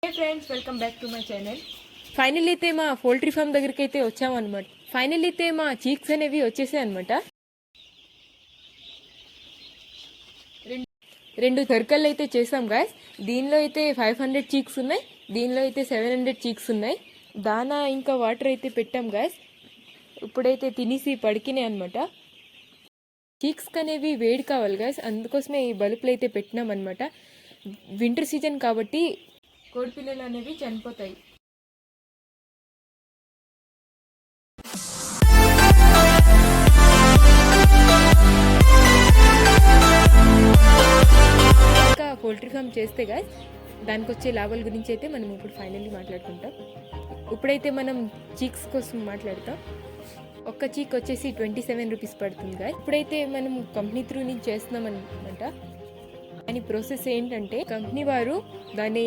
Hey friends, welcome back to my channel. Final అయితే మా poultry form దగ్గరికి అయితే వచ్చామన్నమాట. ఫైనల్ అయితే మా చీక్స్ అనేవి వచ్చేసాయి అనమాట. రెండు సర్కల్ అయితే చేసాం గాయస్. దీనిలో అయితే 500 చీక్స్ ఉన్నాయి, దీనిలో అయితే 700 చీక్స్ ఉన్నాయి. దానా ఇంకా వాటర్ అయితే పెట్టాం గాయస్. ఇప్పుడైతే తినేసి పడికినాయి అనమాట. చీక్స్ అనేవి వేడి కావాలి గాయస్, అందుకోసమే ఈ బల్బులు అయితే పెట్టినాం అనమాట. వింటర్ సీజన్ కాబట్టి కోడి పిల్లలు అనేవి చనిపోతాయి. ఇంకా పోల్ట్రీ ఫామ్ చేస్తే గాయస్ దానికి వచ్చే లాభాల గురించి అయితే మనం ఇప్పుడు ఫైనల్లీ మాట్లాడుకుంటాం. ఇప్పుడైతే మనం చీక్స్ కోసం మాట్లాడతాం. ఒక్క చీక్ వచ్చేసి 27 రూపీస్ పడుతుంది గాయస్. ఇప్పుడైతే మనం కంపెనీ త్రూ నుంచి చేస్తున్నాం అనమాట. దాని ప్రాసెస్ ఏంటంటే కంపెనీ వారు దాని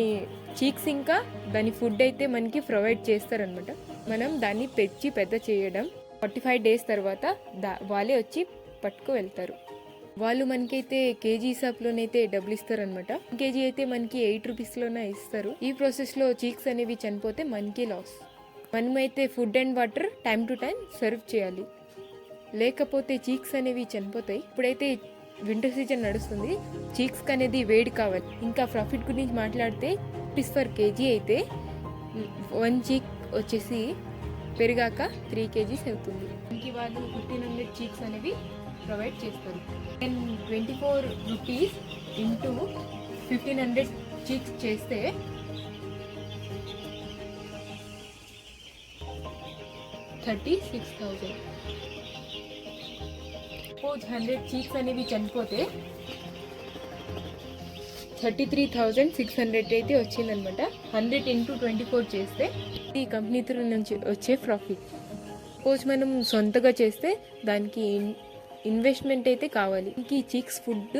చీక్స్ ఇంకా దాని ఫుడ్ అయితే మనకి ప్రొవైడ్ చేస్తారనమాట. మనం దాన్ని పెంచి పెద్ద చేయడం 45 డేస్ తర్వాత వాళ్ళే వచ్చి పట్టుకు వెళ్తారు. వాళ్ళు మనకైతే కేజీ హిసాబ్లోనైతే డబ్బులు ఇస్తారనమాట. కేజీ అయితే మనకి 8 రూపీస్లోనే ఇస్తారు. ఈ ప్రాసెస్లో చీక్స్ అనేవి చనిపోతే మనకి లాస్. మనమైతే food and water time to time serve చేయాలి, లేకపోతే చీక్స్ అనేవి చనిపోతాయి. ఇప్పుడైతే వింటర్ సీజన్ నడుస్తుంది, చీక్స్ అనేది వేడి కావాలి. ఇంకా ప్రాఫిట్ గురించి మాట్లాడితే ₹1 కేజీ అయితే 1 చీక్ వచ్చేసి పెరిగాక 3 కేజీస్ అవుతుంది. ఇంక వాళ్ళు 1500 చీక్స్ అనేవి ప్రొవైడ్ చేస్తారు. 24 రూపీస్ ఇంటూ 1500 చీక్స్ చేస్తే 36,000. 100 చీక్స్ అనేవి చనిపోతే 33,600 అయితే వచ్చిందనమాట. 100 ఇంటూ 24 చేస్తే ఈ కంపెనీ త్రూ నుంచి వచ్చే ప్రాఫిట్. సపోజ్ మనం సొంతగా చేస్తే దానికి ఇన్వెస్ట్మెంట్ అయితే కావాలి. ఇంక ఈ చీక్స్ ఫుడ్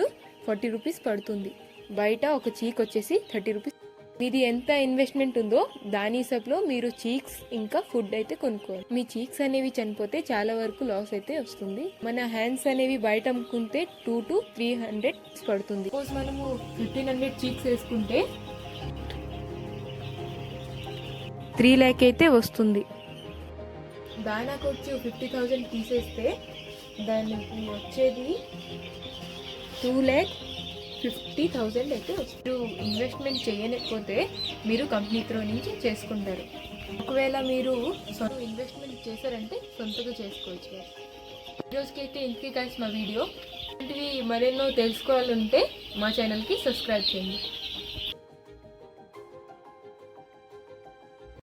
40 రూపీస్ పడుతుంది. బయట ఒక చీక్ వచ్చేసి 30 రూపీస్. మీది ఎంత ఇన్వెస్ట్మెంట్ ఉందో దాని హిసాబ్లో మీరు చీక్స్ ఇంకా ఫుడ్ అయితే కొనుక్కోవాలి. మీ చీక్స్ అనేవి చనిపోతే చాలా వరకు లాస్ అయితే వస్తుంది. మన హ్యాండ్స్ అనేవి బయట అమ్ముకుంటే 2 to 300 పడుతుంది. సపోజ్ మనము 1500 చీక్స్ వేసుకుంటే 3 lakh అయితే వస్తుంది. దానికి వచ్చి 50,000 తీసేస్తే దానికి వచ్చేది 2,50,000 అయితే మీరు ఇన్వెస్ట్మెంట్ చేయలేకపోతే మీరు కంపెనీ త్రూ నుంచి చేసుకుంటారు. ఒకవేళ మీరు ఇన్వెస్ట్మెంట్ చేశారంటే సొంతగా చేసుకోవచ్చు. ఈరోజుకైతే ఇంటికి కలిసి మా వీడియో. ఇలాంటివి మరెన్నో తెలుసుకోవాలంటే మా ఛానల్కి సబ్స్క్రైబ్ చేయండి.